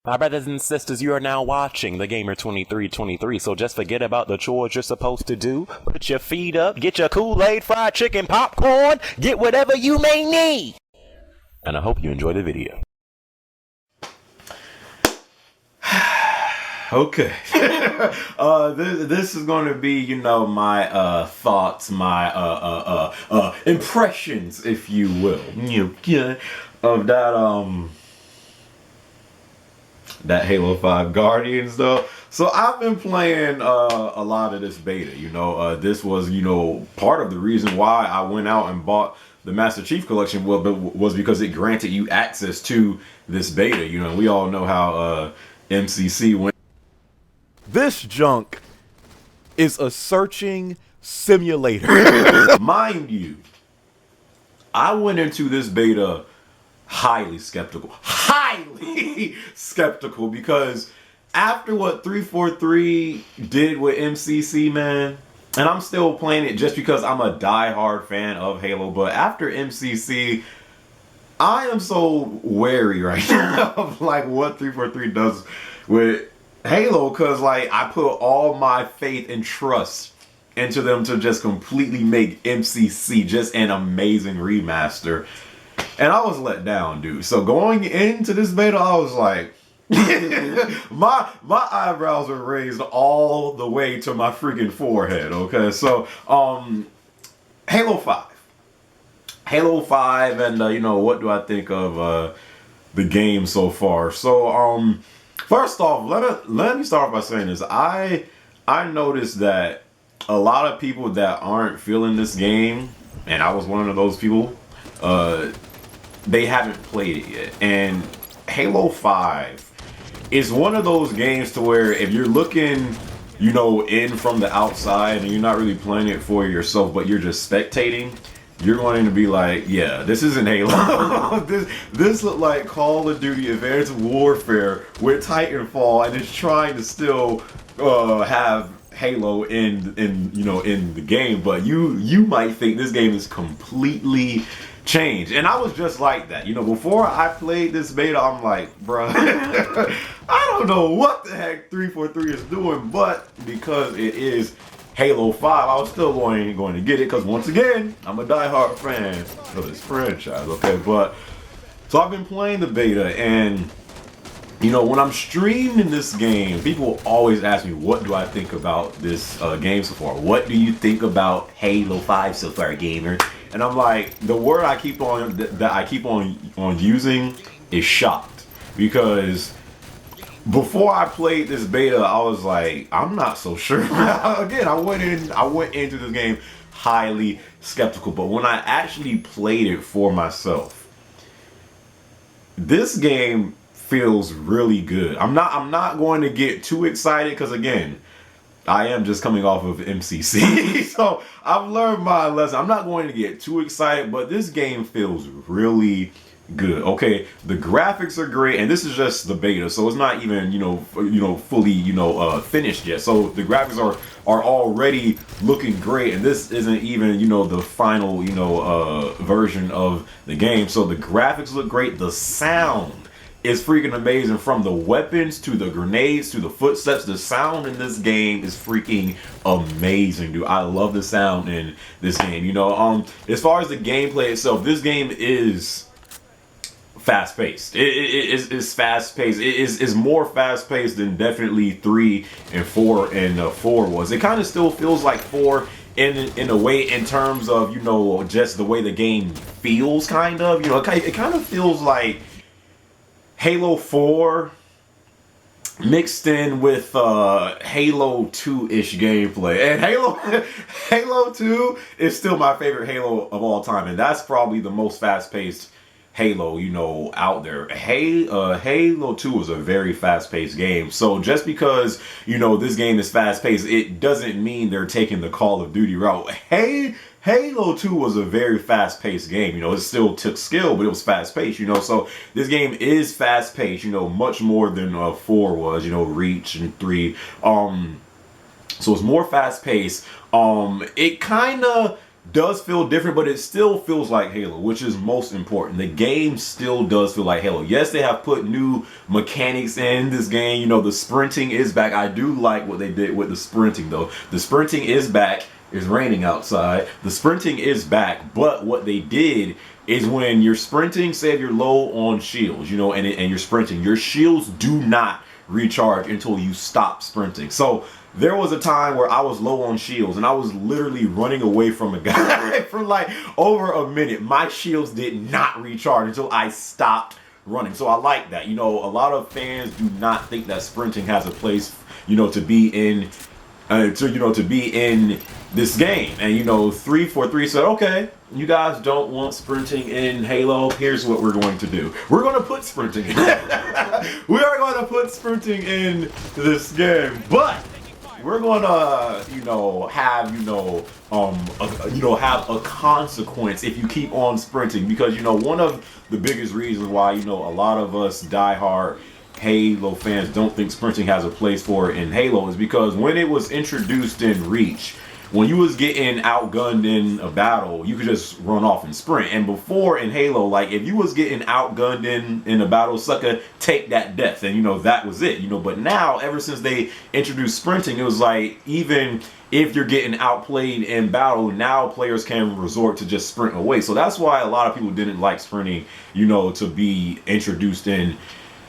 My brothers and sisters, you are now watching The Gamer 2323, so just forget about the chores you're supposed to do. Put your feet up, get your Kool-Aid, fried chicken, popcorn, get whatever you may need. And I hope you enjoy the video. Okay. This is going to be, you know, my thoughts, my impressions, if you will, of that Halo 5 Guardian stuff. So I've been playing a lot of this beta. This was, part of the reason why I went out and bought the Master Chief Collection was because it granted you access to this beta. We all know how MCC went. This junk is a searching simulator. Mind you, I went into this beta highly skeptical because after what 343 did with MCC, man, and I'm still playing it just because I'm a diehard fan of Halo, but after MCC, I am so wary right now of like what 343 does with Halo, because like I put all my faith and trust into them to just completely make MCC just an amazing remaster. And I was let down, dude. So going into this beta, I was like, my eyebrows were raised all the way to my freaking forehead. Okay, so Halo 5, and what do I think of the game so far? So first off, let me start by saying this. I noticed that a lot of people that aren't feeling this game, and I was one of those people, they haven't played it yet. And Halo 5 is one of those games to where if you're looking, in from the outside and you're not really playing it for yourself, but you're just spectating, you're going to be like, yeah, this isn't Halo. this looked like Call of Duty Advanced Warfare with Titanfall, and it's trying to still have Halo in the game, but you might think this game is completely changed. And I was just like that. Before I played this beta, I'm like, bruh, I don't know what the heck 343 is doing, but because it is Halo 5, I was still going to get it, because once again, I'm a diehard fan of this franchise, okay? But so I've been playing the beta, and when I'm streaming this game, people always ask me, what do I think about this game so far? What do you think about Halo 5 so far, gamer? And I'm like, the word I keep on that I keep on using is shocked, because before I played this beta, I was like, I'm not so sure. Again, I went into this game highly skeptical, but when I actually played it for myself, this game feels really good. I'm not going to get too excited, because again, I am just coming off of MCC. So I've learned my lesson. I'm not going to get too excited, but this game feels really good. Okay, the graphics are great, and this is just the beta, so it's not even fully finished yet. So the graphics are already looking great, and this isn't even the final version of the game. So the graphics look great. The sound is freaking amazing, from the weapons to the grenades to the footsteps. The sound in this game is freaking amazing, dude. I love the sound in this game. As far as the gameplay itself, this game is fast-paced. It's fast-paced. It's more fast-paced than definitely 3 and 4 and 4 was. It kind of still feels like 4 in a way, in terms of just the way the game feels. Kind of it kind of feels like Halo 4 mixed in with Halo 2-ish gameplay. And Halo 2 is still my favorite Halo of all time, and that's probably the most fast-paced Halo out there. Halo 2 was a very fast-paced game. So just because this game is fast-paced, it doesn't mean they're taking the Call of Duty route. Halo 2 was a very fast-paced game. It still took skill, but it was fast-paced, So this game is fast-paced, much more than 4 was, Reach and 3. So it's more fast-paced. It kind of does feel different, but it still feels like Halo, which is most important. The game still does feel like Halo. Yes, they have put new mechanics in this game. You know, the sprinting is back. I do like what they did with the sprinting, though. The sprinting is back. It's raining outside. The sprinting is back, but what they did is when you're sprinting, say if you're low on shields, you know, and you're sprinting, your shields do not recharge until you stop sprinting. So there was a time where I was low on shields and I was literally running away from a guy for like over a minute. My shields did not recharge until I stopped running. So I like that. You know, a lot of fans do not think that sprinting has a place, you know, to be in to be in this game. And you know, 343 said, okay, you guys don't want sprinting in Halo. Here's what we're going to do. We're going to put sprinting in. We are going to put sprinting in this game, but we're going to, you know, have, have a consequence if you keep on sprinting, because, you know, one of the biggest reasons why, you know, a lot of us diehard Halo fans don't think sprinting has a place for it in Halo is because when it was introduced in Reach, when you was getting outgunned in a battle, you could just run off and sprint. And before in Halo, like if you was getting outgunned in a battle, sucker, take that death, and you know that was it. You know, but now ever since they introduced sprinting, it was like even if you're getting outplayed in battle, now players can resort to just sprint away. So that's why a lot of people didn't like sprinting, you know, to be introduced in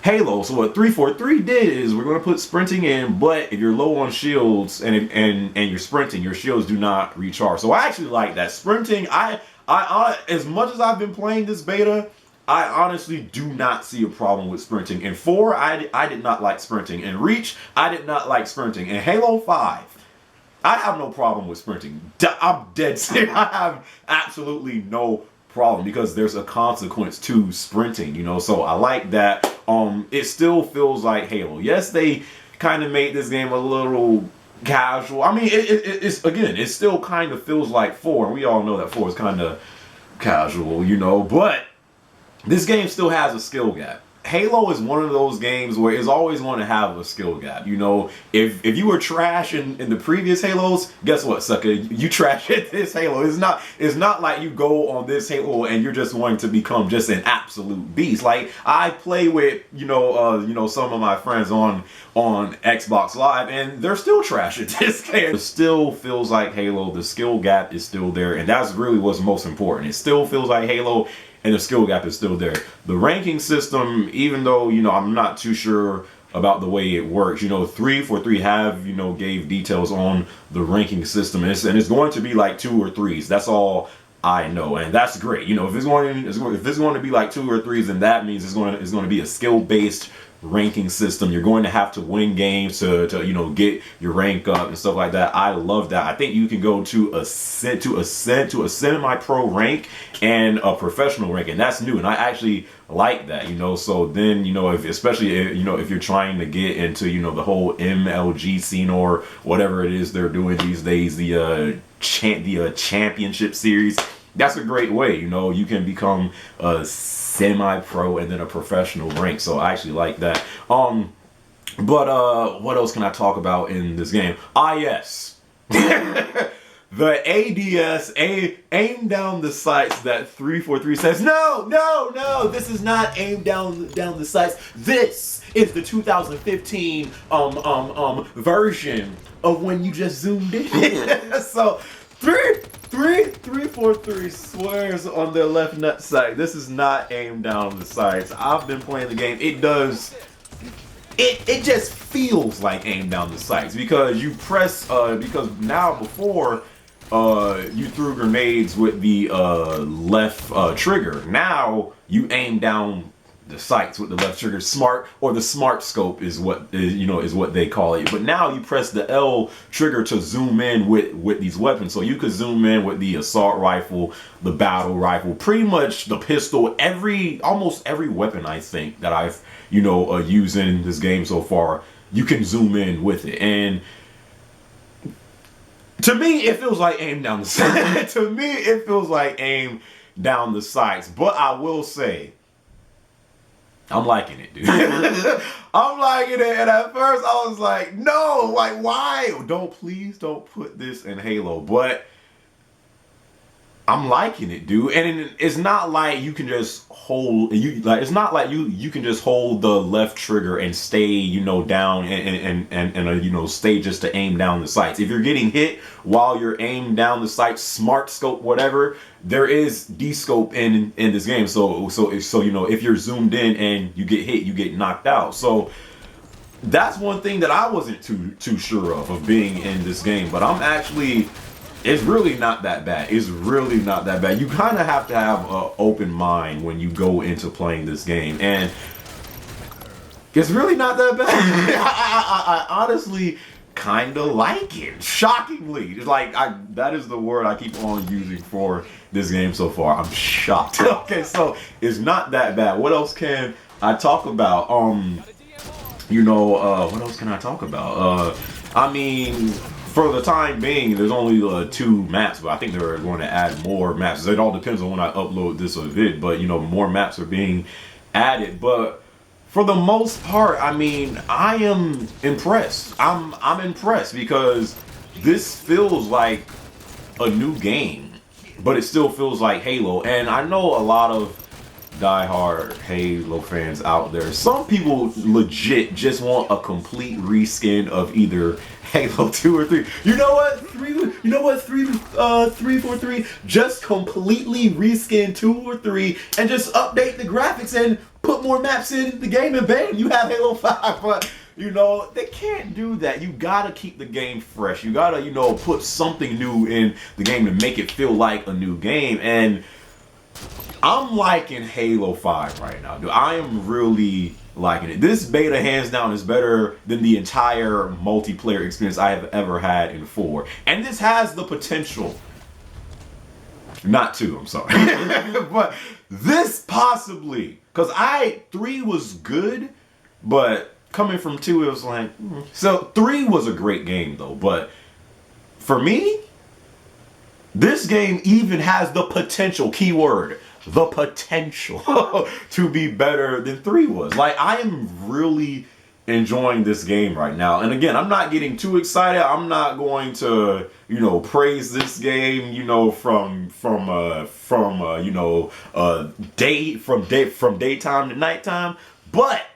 Halo. So what 343 did is we're going to put sprinting in, but if you're low on shields and you're sprinting, your shields do not recharge. So I actually like that sprinting. I as much as I've been playing this beta, I honestly do not see a problem with sprinting. In 4, I did not like sprinting. In Reach, I did not like sprinting. In Halo 5, I have no problem with sprinting. I'm dead serious. I have absolutely no problem because there's a consequence to sprinting, you know. So I like that. It still feels like Halo. Yes, they kind of made this game a little casual. I mean, it's again, it still kind of feels like 4, and we all know that 4 is kind of casual, you know. But this game still has a skill gap. Halo is one of those games where it's always going to have a skill gap. You know, if you were trash in the previous Halos, guess what, sucker? You trash at this Halo. It's not like you go on this Halo and you're just going to become just an absolute beast. Like I play with some of my friends on Xbox Live, and they're still trash at this game. It still feels like Halo. The skill gap is still there, and that's really what's most important. It still feels like Halo, and the skill gap is still there. The ranking system, even though, you know, I'm not too sure about the way it works, you know, 343 have, you know, gave details on the ranking system, and it's going to be like 2 or 3s. That's all I know, and that's great. You know, if it's going to be like 2 or 3s, then that means it's going to be a skill-based ranking system. You're going to have to win games to you know, get your rank up and stuff like that. I love that. I think you can go to a semi-pro rank and a professional rank, and that's new, and I actually like that, you know. So then, you know, especially if you're trying to get into, you know, the whole MLG scene or whatever it is they're doing these days, the championship series, that's a great way. You know, you can become a semi-pro and then a professional rank. So I actually like that. But what else can I talk about in this game? Yes. The ADS, aim down the sights, that 343 says, no, this is not aim down the sights. This is the 2015 version of when you just zoomed in. So 343 swears on their left nut sight. This is not aim down the sights. I've been playing the game. It just feels like aim down the sights because you press because now before you threw grenades with the left trigger. Now you aim down the sights with the left trigger. Smart, or the smart scope is what they call it. But now you press the L trigger to zoom in with these weapons. So you could zoom in with the assault rifle, the battle rifle, pretty much the pistol, almost every weapon I think that I've used in this game so far. You can zoom in with it, and to me, it feels like aim down the sights. To me, it feels like aim down the sights. But I will say, I'm liking it, dude. I'm liking it. And at first, I was like, no, like, why? Please don't put this in Halo. But I'm liking it, dude. And it's not like you can just hold it's not like you can just hold the left trigger and stay, down and stay just to aim down the sights. If you're getting hit while you're aimed down the sights, smart scope, whatever, there is D-scope in this game. So if you're zoomed in and you get hit, you get knocked out. So that's one thing that I wasn't too sure of being in this game, but I'm actually. It's really not that bad. It's really not that bad. You kind of have to have an open mind when you go into playing this game, and it's really not that bad. I honestly kind of like it. Shockingly, it's like that is the word I keep on using for this game so far. I'm shocked. Okay, so it's not that bad. What else can I talk about? What else can I talk about? I mean. For the time being, there's only 2 maps, but I think they're going to add more maps. It all depends on when I upload this vid, but more maps are being added. But for the most part, I mean, I am impressed. I'm impressed because this feels like a new game, but it still feels like Halo. And I know a lot of diehard Halo fans out there. Some people legit just want a complete reskin of either Halo 2 or 3. You know what? 343 just completely reskin 2 or 3 and just update the graphics and put more maps in the game, and bam, you have Halo 5. But they can't do that. You gotta keep the game fresh. You gotta, put something new in the game to make it feel like a new game. And I'm liking Halo 5 right now, dude. I am really liking it. This beta, hands down, is better than the entire multiplayer experience I have ever had in 4. And this has the potential. Not 2, I'm sorry. But this possibly. Because 3 was good, but coming from 2, it was like... So 3 was a great game, though. But for me, this game even has the potential, keyword, the potential to be better than 3 was. Like, I am really enjoying this game right now. And again, I'm not getting too excited. I'm not going to, praise this game, from daytime to nighttime. But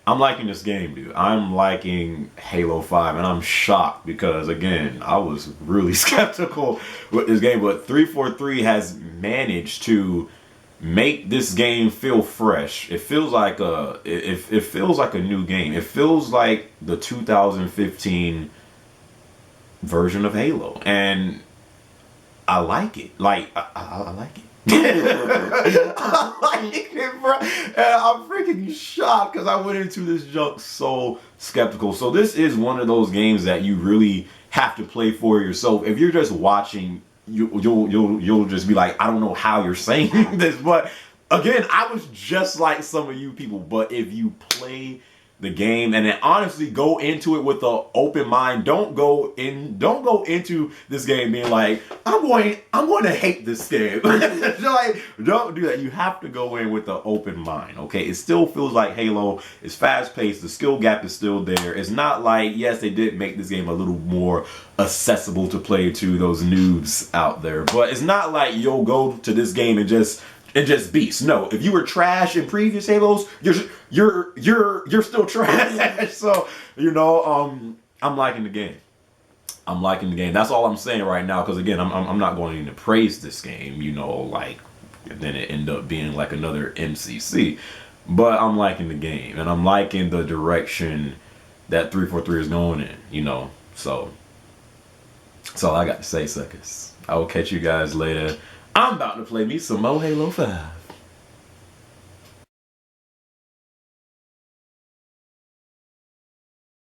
I'm liking this game, dude. I'm liking Halo 5, and I'm shocked because, again, I was really skeptical with this game, but 343 has managed to make this game feel fresh. It feels like it feels like a new game. It feels like the 2015 version of Halo, and I like it. Like I like it. I like it, bro. And I'm freaking shocked because I went into this junk so skeptical. So this is one of those games that you really have to play for yourself. If you're just watching, you'll just be like, I don't know how you're saying this. But again, I was just like some of you people. But if you play the game and then honestly go into it with an open mind, don't go into this game being like, I'm going to hate this game. Like, don't do that. You have to go in with an open mind. Okay, it still feels like Halo. It's fast paced. The skill gap is still there. It's not like, yes, they did make this game a little more accessible to play to those noobs out there, but it's not like you'll go to this game and just beast. No, if you were trash in previous Halos, you're still trash. So I'm liking the game. I'm liking the game. That's all I'm saying right now. Because again, I'm not going to praise this game. And then it end up being like another MCC. But I'm liking the game, and I'm liking the direction that 343 is going in. So that's all I got to say, suckers. I will catch you guys later. I'm about to play me some more Halo 5.